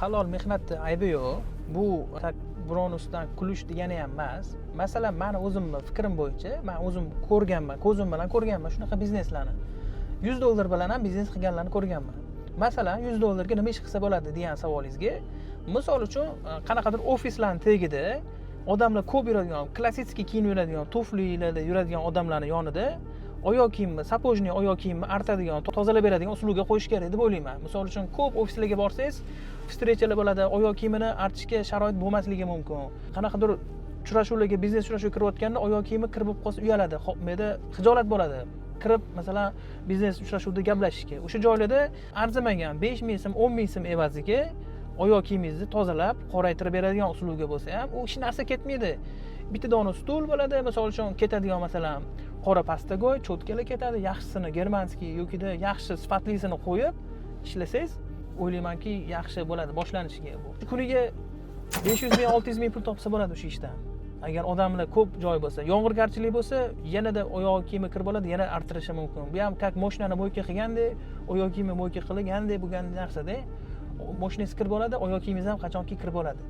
halol mehnatni aybi yo'q. Bu birovni ustidan kulish degani ham emas. Masalan, meni o'zimni fikrim bo'yicha, men o'zim ko'rganman, ko'zim bilan ko'rganman shunaqa bizneslarni. $100 bilan ham biznes qilganlarni ko'rganman. Masalan, $100 nima ish qilsa bo'ladi degan savolingizga, misol uchun qanaqadir ofislarning tagida odamlar ko'p yuradigan, klassik kiyinib yuradigan, tuflilarda yuradigan odamlarning yonida oyoq kiyimni, sapojniy oyoq kiyimni artadigan, tozalab beradigan usulga qo'yish kerak deb o'ylayman. Misol uchun ko'p ofislarga borsangiz, встречалар bo'ladi, oyoq kiyimini artishga sharoit bo'lmasligi mumkin. Qanaqadir uchrashuvlarga, biznes uchrashuvga kirayotganda oyoq kiyimi kirib qolsa uyaladi, menda xijolat bo'ladi. Kirib, masalan, biznes uchrashuvda gaplashishga. O'sha joylarda arzimagan 5 ming so'm, 10 ming so'm evaziga oyoq kiyimingizni tozalab, qoraytirib beradigan usulga bo'lsa ham, u hech narsa ketmaydi. Bitta dona stul bo'ladi, misol uchun ketadigan masalan, qora pastagoy, cho'tkalar ketadi, yaxshisini germanskiy yokida yaxshi sifatlisini qo'yib ishlasangiz, o'ylaymanki, yaxshi bo'ladi boshlanishiga bu. Kuniga 500 ming, 600 ming pul topsa bo'ladi o'sha ishdan. Agar odamlar ko'p joy bo'lsa, yomg'irgarchilik bo'lsa, yanada oyoq kiyimi kirib oladi, yana arttirishi mumkin. Bu ham как mashinani mo'yka qilgandek, oyoq kiyimi mo'yka qilgandek bo'lgan narsada, mashinangiz kirib oladi, oyoq kiyimingiz ham qachonki kirib oladi.